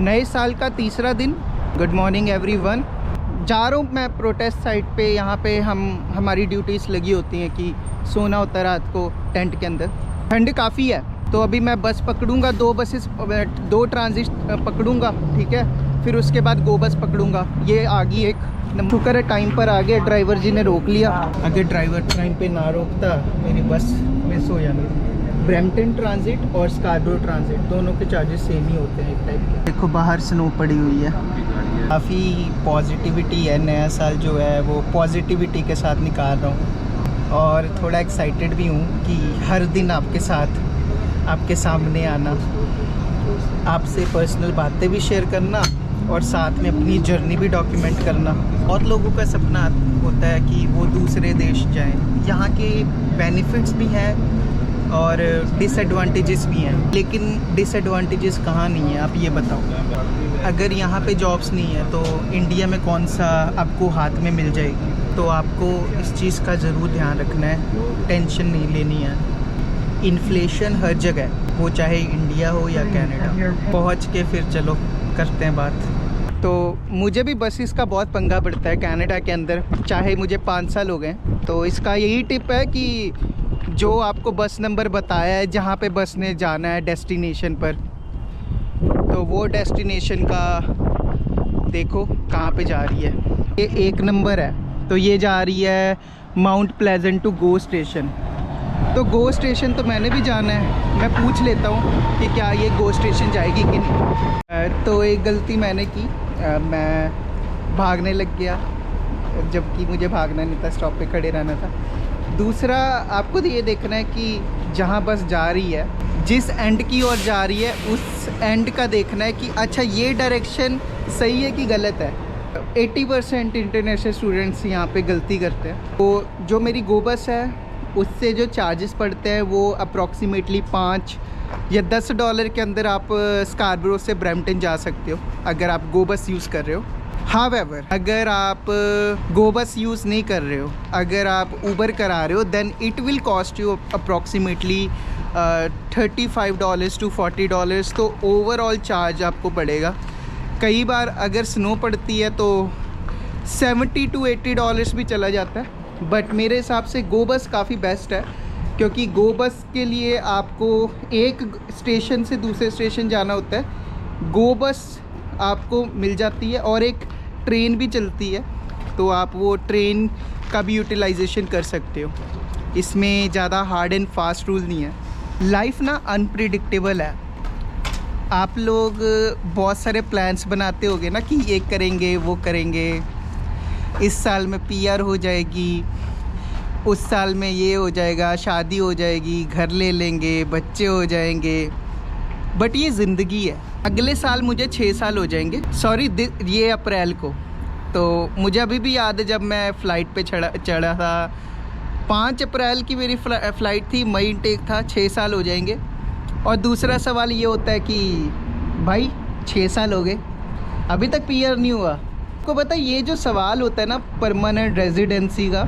नए साल का तीसरा दिन। Good morning everyone. जा रहा हूँ मैं प्रोटेस्ट साइट पे। यहाँ पे हमारी ड्यूटीज़ लगी होती हैं कि सोना होता है रात को टेंट के अंदर। ठंड काफ़ी है तो अभी मैं बस पकड़ूंगा, दो ट्रांजिट पकड़ूंगा, ठीक है। फिर उसके बाद गो बस पकड़ूंगा। ये आ गई एक, शुक्र है टाइम पर आ गया। ड्राइवर जी ने रोक लिया। अगर ड्राइवर टाइम पे ना रोकता मेरी बस मिस हो जानी। ब्रैम्पटन ट्रांजिट और स्कार्बरो ट्रांजिट दोनों के चार्जेस सेम ही होते हैं एक टाइप के। देखो बाहर स्नो पड़ी हुई है। काफ़ी पॉजिटिविटी है। नया साल जो है वो पॉजिटिविटी के साथ निकाल रहा हूँ और थोड़ा एक्साइटेड भी हूँ कि हर दिन आपके साथ, आपके सामने आना, आपसे पर्सनल बातें भी शेयर करना और साथ में अपनी जर्नी भी डॉक्यूमेंट करना। बहुत लोगों का सपना होता है कि वो दूसरे देश जाएं। यहाँ के बेनिफिट्स भी हैं और डिसएडवांटेजेस भी हैं, लेकिन डिसएडवांटेजेस कहाँ नहीं है आप ये बताओ। अगर यहाँ पे जॉब्स नहीं है तो इंडिया में कौन सा आपको हाथ में मिल जाएगी। तो आपको इस चीज़ का ज़रूर ध्यान रखना है, टेंशन नहीं लेनी है। इन्फ्लेशन हर जगह, वो चाहे इंडिया हो या कनाडा। पहुँच के फिर चलो करते हैं बात। तो मुझे भी बसेस का बहुत पंगा पड़ता है कनाडा के अंदर, चाहे मुझे 5 साल हो गए। तो इसका यही टिप है कि जो आपको बस नंबर बताया है जहाँ पे बस ने जाना है डेस्टिनेशन पर, तो वो डेस्टिनेशन का देखो कहाँ पे जा रही है। ये 1 नंबर है तो ये जा रही है Mount Pleasant to Go station. तो गो स्टेशन तो मैंने भी जाना है। मैं पूछ लेता हूँ कि क्या ये गो स्टेशन जाएगी कि नहीं। तो एक गलती मैंने की, मैं भागने लग गया जबकि मुझे भागना नहीं था, स्टॉप पे खड़े रहना था। दूसरा आपको तो ये देखना है कि जहाँ बस जा रही है, जिस एंड की ओर जा रही है उस एंड का देखना है कि अच्छा ये डायरेक्शन सही है कि गलत है। 80% इंटरनेशनल स्टूडेंट्स यहाँ पे गलती करते हैं। तो जो मेरी गो बस है उससे जो चार्जेस पड़ते हैं वो अप्रॉक्सीमेटली $5 या $10 के अंदर आप स्कार्बरो से ब्रैम्पटन जा सकते हो अगर आप गो बस यूज़ कर रहे हो। हावेवर अगर आप गो बस यूज़ नहीं कर रहे हो, अगर आप ऊबर करा रहे हो, then it will cost you approximately $35 to $40। तो ओवरऑल चार्ज आपको पड़ेगा। कई बार अगर स्नो पड़ती है तो $70 to $80 भी चला जाता है। बट मेरे हिसाब से गो बस काफ़ी बेस्ट है, क्योंकि गो बस के लिए आपको एक स्टेशन से दूसरे स्टेशन जाना होता है। गो बस आपको मिल जाती है और एक ट्रेन भी चलती है, तो आप वो ट्रेन का भी यूटिलाइजेशन कर सकते हो। इसमें ज़्यादा हार्ड एंड फास्ट रूल नहीं है। लाइफ ना अनप्रिडिक्टेबल है। आप लोग बहुत सारे प्लान्स बनाते होगे ना कि ये करेंगे वो करेंगे, इस साल में PR हो जाएगी, उस साल में ये हो जाएगा, शादी हो जाएगी, घर ले लेंगे, बच्चे हो जाएंगे। बट ये ज़िंदगी है। अगले साल मुझे 6 साल हो जाएंगे, सॉरी ये अप्रैल को। तो मुझे अभी भी याद है जब मैं फ़्लाइट पे चढ़ा था। 5 अप्रैल की मेरी फ़्लाइट थी, मई इनटेक था। 6 साल हो जाएंगे। और दूसरा सवाल ये होता है कि भाई 6 साल हो गए अभी तक PR नहीं हुआ। आपको पता है ये जो सवाल होता है ना परमानेंट रेजिडेंसी का,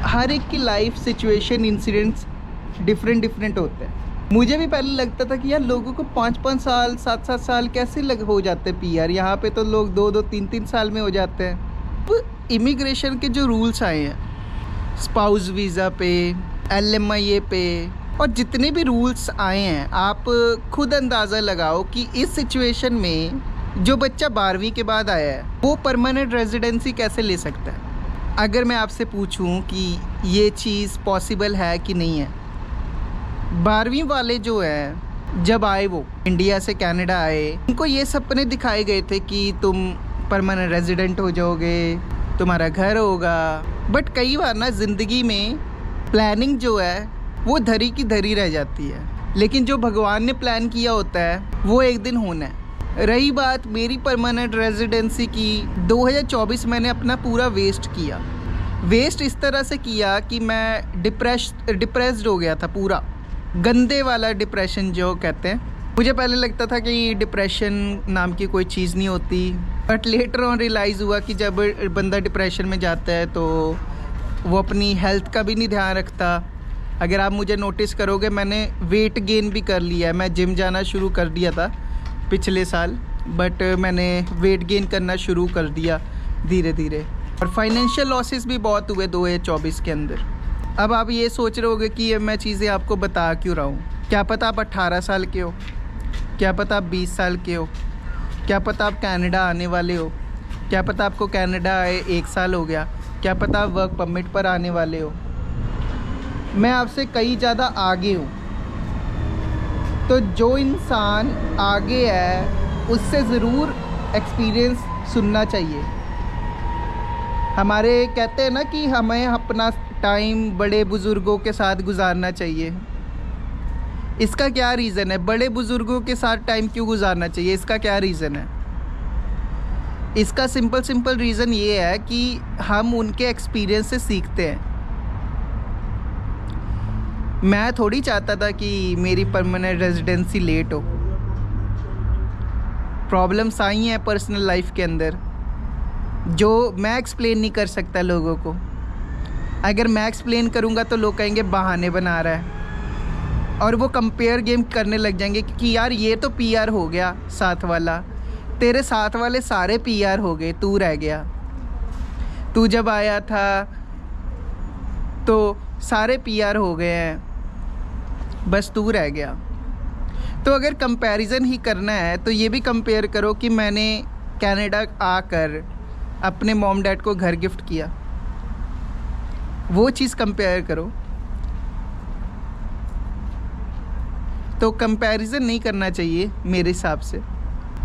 हर एक की लाइफ सिचुएशन इंसिडेंट्स डिफरेंट होते हैं। मुझे भी पहले लगता था कि यार लोगों को 5-5 साल 7-7 साल कैसे हो जाते हैं PR। यहाँ पे तो लोग 2-2 3-3 साल में हो जाते हैं। तो इमिग्रेशन के जो रूल्स आए हैं स्पाउस वीज़ा पे, LMIA पे, और जितने भी रूल्स आए हैं, आप खुद अंदाज़ा लगाओ कि इस सिचुएशन में जो बच्चा 12वीं के बाद आया है वो परमानेंट रेजिडेंसी कैसे ले सकता है। अगर मैं आपसे पूछूं कि ये चीज़ पॉसिबल है कि नहीं है। 12वीं वाले जो है जब आए, वो इंडिया से कनाडा आए, उनको ये सपने दिखाए गए थे कि तुम परमानेंट रेजिडेंट हो जाओगे, तुम्हारा घर होगा। बट कई बार ना ज़िंदगी में प्लानिंग जो है वो धरी की धरी रह जाती है, लेकिन जो भगवान ने प्लान किया होता है वो एक दिन होना है। रही बात मेरी परमानेंट रेजिडेंसी की, 2024 मैंने अपना पूरा वेस्ट किया। वेस्ट इस तरह से किया कि मैं डिप्रेस्ड हो गया था, पूरा गंदे वाला डिप्रेशन जो कहते हैं। मुझे पहले लगता था कि डिप्रेशन नाम की कोई चीज़ नहीं होती, बट लेटर ऑन रियलाइज़ हुआ कि जब बंदा डिप्रेशन में जाता है तो वो अपनी हेल्थ का भी नहीं ध्यान रखता। अगर आप मुझे नोटिस करोगे मैंने वेट गेन भी कर लिया है। मैं जिम जाना शुरू कर दिया था पिछले साल, बट मैंने वेट गेन करना शुरू कर दिया धीरे धीरे, और फाइनेंशियल लॉसेस भी बहुत हुए 2024 के अंदर। अब आप ये सोच रहे होगे कि ये मैं चीज़ें आपको बता क्यों रहा हूँ। क्या पता आप 18 साल के हो, क्या पता आप 20 साल के हो, क्या पता आप कनाडा आने वाले हो, क्या पता आपको कनाडा आए 1 साल हो गया, क्या पता आप वर्क परमिट पर आने वाले हो। मैं आपसे कई ज़्यादा आगे हूँ। तो जो इंसान आगे है उससे ज़रूर एक्सपीरियंस सुनना चाहिए। हमारे कहते हैं ना कि हमें अपना टाइम बड़े बुज़ुर्गों के साथ गुजारना चाहिए। इसका क्या रीज़न है? बड़े बुज़ुर्गों के साथ टाइम क्यों गुजारना चाहिए? इसका क्या रीज़न है? इसका सिंपल रीज़न ये है कि हम उनके एक्सपीरियंस से सीखते हैं। मैं थोड़ी चाहता था कि मेरी परमानेंट रेजिडेंसी लेट हो। प्रॉब्लम्स आई हैं पर्सनल लाइफ के अंदर जो मैं एक्सप्लेन नहीं कर सकता लोगों को। अगर मैं एक्सप्लेन करूँगा तो लोग कहेंगे बहाने बना रहा है, और वो कंपेयर गेम करने लग जाएंगे कि यार ये तो पीआर हो गया साथ वाला, तेरे साथ वाले सारे पीआर हो गए, तू रह गया। तू जब आया था तो सारे पीआर हो गए हैं, बस तू रह गया। तो अगर कंपैरिजन ही करना है तो ये भी कंपेयर करो कि मैंने कनाडा आकर अपने मॉम डैड को घर गिफ्ट किया, वो चीज़ कंपेयर करो। तो कंपैरिजन नहीं करना चाहिए मेरे हिसाब से।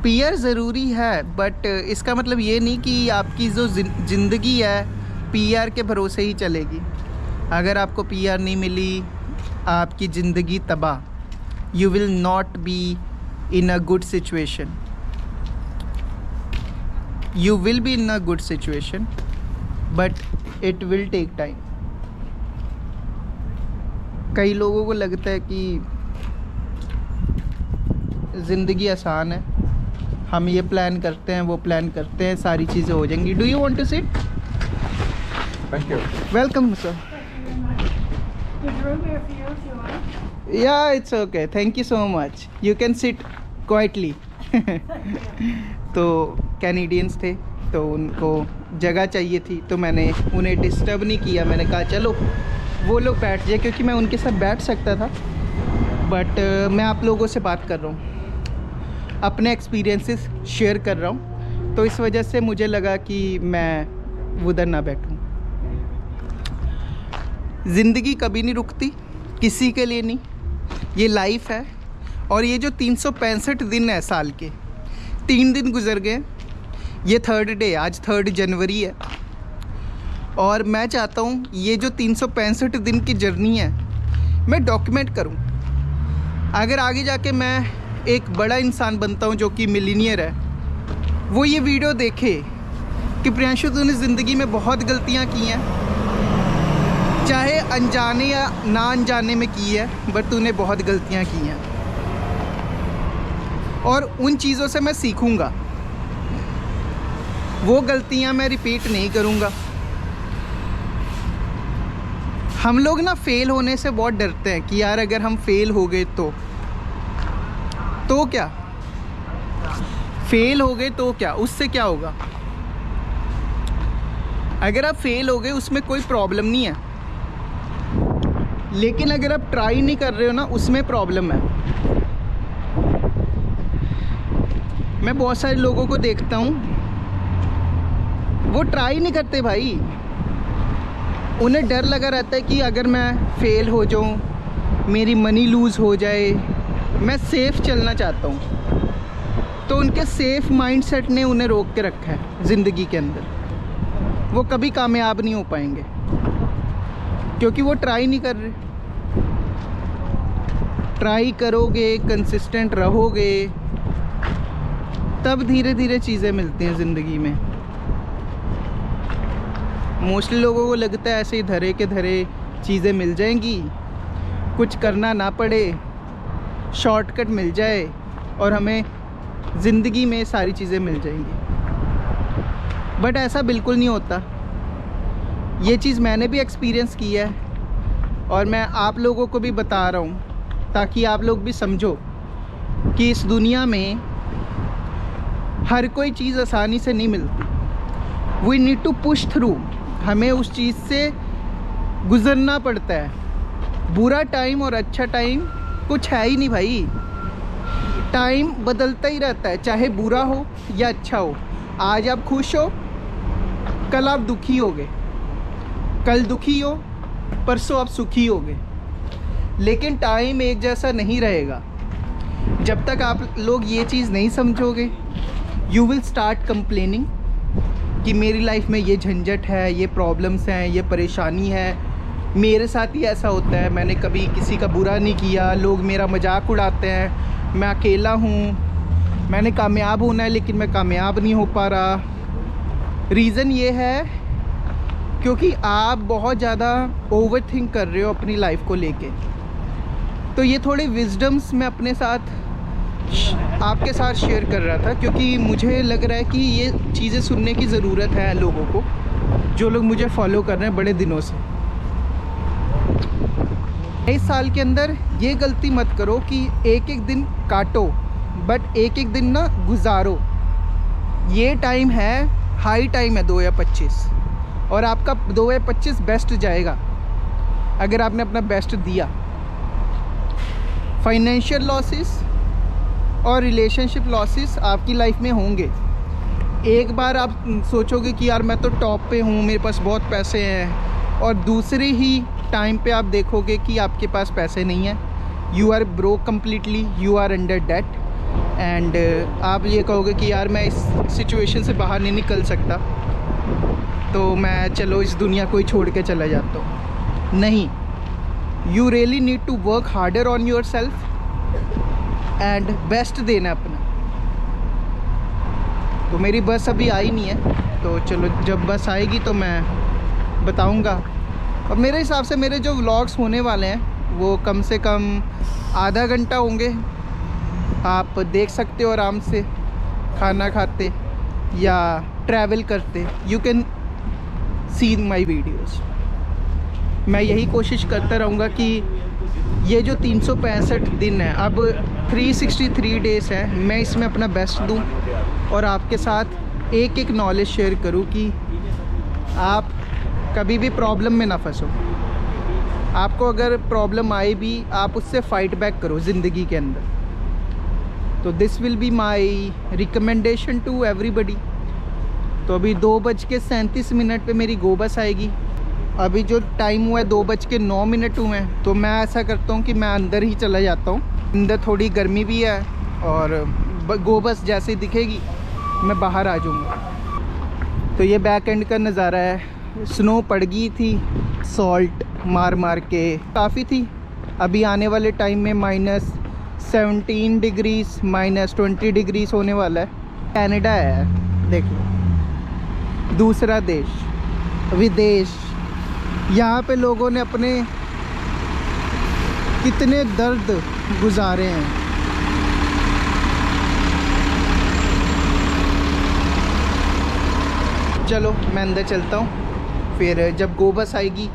पीआर ज़रूरी है, बट इसका मतलब ये नहीं कि आपकी जो ज़िंदगी है पीआर के भरोसे ही चलेगी। अगर आपको पीआर नहीं मिली, आपकी ज़िंदगी तबाह। You will not be in a good situation. You will be in a good situation, but it will take time. कई लोगों को लगता है कि ज़िंदगी आसान है, हम ये प्लान करते हैं, वो प्लान करते हैं, सारी चीज़ें हो जाएंगी। Do you want to sit? Thank you. Welcome, sir. There's room here for you if you want. Yeah, it's okay. Thank you so much. You can sit quietly. तो कैनेडियंस थे तो उनको जगह चाहिए थी, तो मैंने उन्हें डिस्टर्ब नहीं किया। मैंने कहा चलो वो लोग बैठ जाए, क्योंकि मैं उनके साथ बैठ सकता था, बट मैं आप लोगों से बात कर रहा हूँ, अपने एक्सपीरियंसेस शेयर कर रहा हूँ, तो इस वजह से मुझे लगा कि मैं उधर ना बैठूँ। ज़िंदगी कभी नहीं रुकती, किसी के लिए नहीं। ये लाइफ है, और ये जो 365 दिन है साल के, 3 दिन गुजर गए। ये 3rd डे, आज 3 जनवरी है, और मैं चाहता हूँ ये जो 365 दिन की जर्नी है मैं डॉक्यूमेंट करूँ। अगर आगे जाके मैं एक बड़ा इंसान बनता हूँ जो कि मिलीनियर है, वो ये वीडियो देखे कि प्रियांशु तूने ज़िंदगी में बहुत गलतियाँ की हैं, चाहे अनजाने या ना अनजाने में की है, बट तूने बहुत गलतियाँ की हैं, और उन चीज़ों से मैं सीखूंगा। वो गलतियां मैं रिपीट नहीं करूंगा। हम लोग ना फेल होने से बहुत डरते हैं कि यार अगर हम फेल हो गए तो क्या, फेल हो गए तो क्या, उससे क्या होगा। अगर आप फेल हो गए उसमें कोई प्रॉब्लम नहीं है, लेकिन अगर आप ट्राई नहीं कर रहे हो ना, उसमें प्रॉब्लम है। मैं बहुत सारे लोगों को देखता हूँ, वो ट्राई नहीं करते भाई। उन्हें डर लगा रहता है कि अगर मैं फ़ेल हो जाऊँ, मेरी मनी लूज़ हो जाए, मैं सेफ़ चलना चाहता हूँ। तो उनके सेफ़ माइंडसेट ने उन्हें रोक के रखा है ज़िंदगी के अंदर। वो कभी कामयाब नहीं हो पाएंगे क्योंकि वो ट्राई नहीं कर रहे। ट्राई करोगे, कंसिस्टेंट रहोगे, तब धीरे धीरे चीज़ें मिलती हैं ज़िंदगी में। मोस्टली लोगों को लगता है ऐसे ही धरे के धरे चीज़ें मिल जाएंगी, कुछ करना ना पड़े, शॉर्टकट मिल जाए और हमें ज़िंदगी में सारी चीज़ें मिल जाएंगी। बट ऐसा बिल्कुल नहीं होता। ये चीज़ मैंने भी एक्सपीरियंस की है और मैं आप लोगों को भी बता रहा हूँ ताकि आप लोग भी समझो कि इस दुनिया में हर कोई चीज़ आसानी से नहीं मिलती। We need to push through, हमें उस चीज़ से गुज़रना पड़ता है। बुरा टाइम और अच्छा टाइम कुछ है ही नहीं भाई, टाइम बदलता ही रहता है, चाहे बुरा हो या अच्छा हो। आज आप खुश हो, कल आप दुखी होगे, कल दुखी हो, परसों आप सुखी होगे। लेकिन टाइम एक जैसा नहीं रहेगा। जब तक आप लोग ये चीज़ नहीं समझोगे, यू विल स्टार्ट कंप्लेनिंग कि मेरी लाइफ में ये झंझट है, ये प्रॉब्लम्स हैं, ये परेशानी है, मेरे साथ ही ऐसा होता है, मैंने कभी किसी का बुरा नहीं किया, लोग मेरा मजाक उड़ाते हैं, मैं अकेला हूँ, मैंने कामयाब होना है लेकिन मैं कामयाब नहीं हो पा रहा। रीज़न ये है क्योंकि आप बहुत ज़्यादा ओवर थिंक कर रहे हो अपनी लाइफ को लेके। तो ये थोड़े विजडम्स मैं अपने साथ आपके साथ शेयर कर रहा था, क्योंकि मुझे लग रहा है कि ये चीज़ें सुनने की ज़रूरत है लोगों को, जो लोग मुझे फॉलो कर रहे हैं बड़े दिनों से। इस साल के अंदर ये गलती मत करो कि एक एक दिन काटो, बट एक एक दिन ना गुजारो। ये टाइम है, हाई टाइम है 2025, और आपका 2025 बेस्ट जाएगा अगर आपने अपना बेस्ट दिया। फाइनेंशियल लॉसेस और रिलेशनशिप लॉसेस आपकी लाइफ में होंगे। एक बार आप सोचोगे कि यार मैं तो टॉप पे हूँ, मेरे पास बहुत पैसे हैं, और दूसरे ही टाइम पे आप देखोगे कि आपके पास पैसे नहीं हैं, you are broke completely, you are under debt, and आप ये कहोगे कि यार मैं इस सिचुएशन से बाहर नहीं निकल सकता, तो मैं चलो इस दुनिया को ही छोड़ के चला जाता हूँ। नहीं, you really need to work harder on yourself and best देना अपना। तो मेरी बस अभी आई नहीं है, तो चलो जब बस आएगी तो मैं बताऊंगा। और मेरे हिसाब से मेरे जो व्लॉग्स होने वाले हैं वो कम से कम आधा घंटा होंगे। आप देख सकते हो आराम से, खाना खाते या ट्रैवल करते, you can see my videos. मैं यही कोशिश करता रहूँगा कि ये जो 365 दिन है, अब 363 डेज़ है, मैं इसमें अपना बेस्ट दूँ और आपके साथ एक एक नॉलेज शेयर करूँ कि आप कभी भी प्रॉब्लम में ना फंसो। आपको अगर प्रॉब्लम आए भी, आप उससे फ़ाइट बैक करो ज़िंदगी के अंदर। तो this will be my recommendation to everybody. तो अभी 2:37 पे मेरी गो बस आएगी। अभी जो टाइम हुआ है 2:09 हुए हैं, तो मैं ऐसा करता हूँ कि मैं अंदर ही चला जाता हूँ। अंदर थोड़ी गर्मी भी है और गो बस जैसे ही दिखेगी मैं बाहर आ जाऊँगा। तो ये बैक एंड का नज़ारा है। स्नो पड़ गई थी, सॉल्ट मार मार के काफ़ी थी। अभी आने वाले टाइम में -17 डिग्रीज़, -20 डिग्रीज़ होने वाला है। कनाडा है, देख लो, दूसरा देश, विदेश। यहाँ पे लोगों ने अपने कितने दर्द गुजारे हैं। चलो मैं अंदर चलता हूँ, फिर जब गो बस आएगी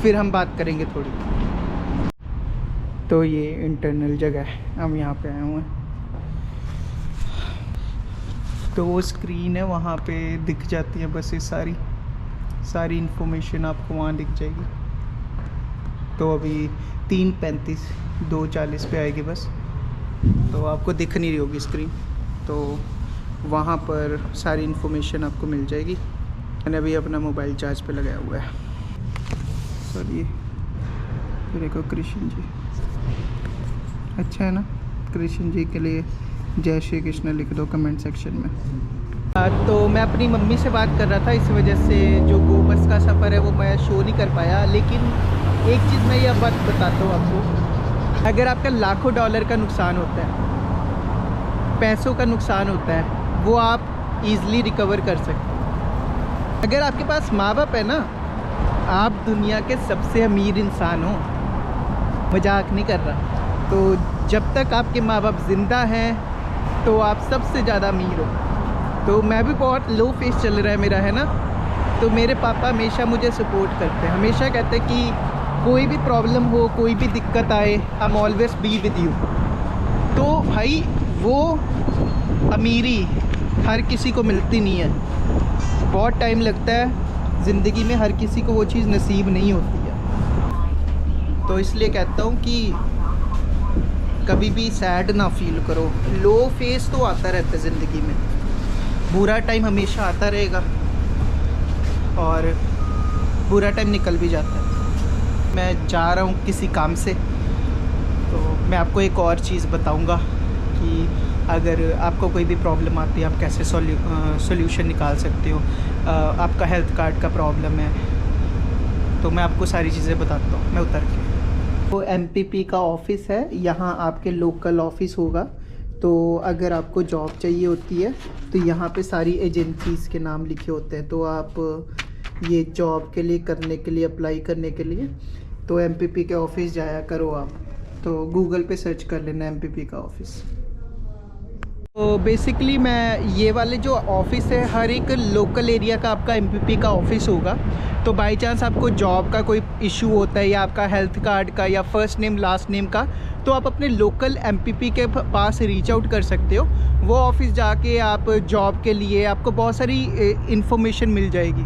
फिर हम बात करेंगे थोड़ी। तो ये इंटरनल जगह है, हम यहाँ पे आए हुए हैं। तो वो स्क्रीन है, वहाँ पे दिख जाती है बसेस, सारी इन्फॉर्मेशन आपको वहाँ दिख जाएगी। तो अभी 3:35, 2:40 पे आएगी बस, तो आपको दिख नहीं रही होगी स्क्रीन, तो वहाँ पर सारी इन्फॉर्मेशन आपको मिल जाएगी। मैंने अभी अपना मोबाइल चार्ज पे लगाया हुआ है। सर ये देखो कृष्ण जी, अच्छा है ना? कृष्ण जी के लिए जय श्री कृष्ण लिख दो कमेंट सेक्शन में। तो मैं अपनी मम्मी से बात कर रहा था, इस वजह से जो गो बस का सफ़र है वो मैं शो नहीं कर पाया। लेकिन एक चीज़ मैं ये बात बताता हूँ आपको, अगर आपका लाखों डॉलर का नुकसान होता है, पैसों का नुकसान होता है, वो आप ईज़िली रिकवर कर सकते हैं। अगर आपके पास माँ बाप है ना, आप दुनिया के सबसे अमीर इंसान हो, मजाक नहीं कर रहा। तो जब तक आपके माँ बाप ज़िंदा हैं तो आप सबसे ज़्यादा अमीर हो। तो मैं भी बहुत लो फेस चल रहा है मेरा, है ना? तो मेरे पापा हमेशा मुझे सपोर्ट करते हैं, हमेशा कहते हैं कि कोई भी प्रॉब्लम हो, कोई भी दिक्कत आए, I am always be with you. तो भाई वो अमीरी हर किसी को मिलती नहीं है, बहुत टाइम लगता है ज़िंदगी में, हर किसी को वो चीज़ नसीब नहीं होती है। तो इसलिए कहता हूँ कि कभी भी सैड ना फील करो। लो फेस तो आता रहता है ज़िंदगी में, बुरा टाइम हमेशा आता रहेगा और बुरा टाइम निकल भी जाता है। मैं जा रहा हूँ किसी काम से, तो मैं आपको एक और चीज़ बताऊँगा कि अगर आपको कोई भी प्रॉब्लम आती है आप कैसे सॉल्यूशन निकाल सकते हो। आपका हेल्थ कार्ड का प्रॉब्लम है तो मैं आपको सारी चीज़ें बताता हूँ। मैं उतर के वो MPP का ऑफ़िस है, यहाँ आपके लोकल ऑफ़िस होगा। तो अगर आपको जॉब चाहिए होती है तो यहाँ पे सारी एजेंसीज़ के नाम लिखे होते हैं, तो आप ये जॉब के लिए करने के लिए अप्लाई करने के लिए तो MPP के ऑफ़िस जाया करो आप। तो गूगल पे सर्च कर लेना MPP का ऑफ़िस। तो बेसिकली मैं ये वाले जो ऑफ़िस है हर एक लोकल एरिया का आपका MPP का ऑफ़िस होगा। तो बाई चांस आपको जॉब का कोई इशू होता है या आपका हेल्थ कार्ड का या फर्स्ट नेम लास्ट नेम का, तो आप अपने लोकल MPP के पास रीच आउट कर सकते हो। वो ऑफ़िस जाके आप जॉब के लिए आपको बहुत सारी इन्फॉर्मेशन मिल जाएगी।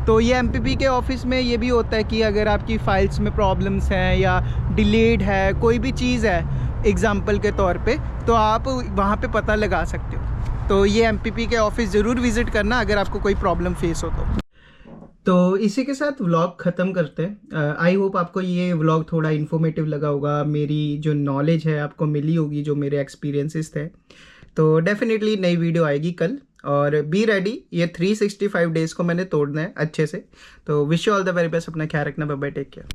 तो ये MPP के ऑफ़िस में ये भी होता है कि अगर आपकी फ़ाइल्स में प्रॉब्लम्स हैं या डिलेड है कोई भी चीज़ है एग्ज़ाम्पल के तौर पे, तो आप वहाँ पे पता लगा सकते हो। तो ये MPP के ऑफ़िस ज़रूर विज़िट करना अगर आपको कोई प्रॉब्लम फेस हो तो इसी के साथ व्लॉग ख़त्म करते हैं। आई होप आपको ये व्लॉग थोड़ा इन्फॉर्मेटिव लगा होगा, मेरी जो नॉलेज है आपको मिली होगी, जो मेरे एक्सपीरियंसेस थे। तो डेफिनेटली नई वीडियो आएगी कल, और बी रेडी, ये 365 डेज़ को मैंने तोड़ना है अच्छे से। तो wish you all the very best, अपना ख्याल रखना, बाय बाय, टेक केयर।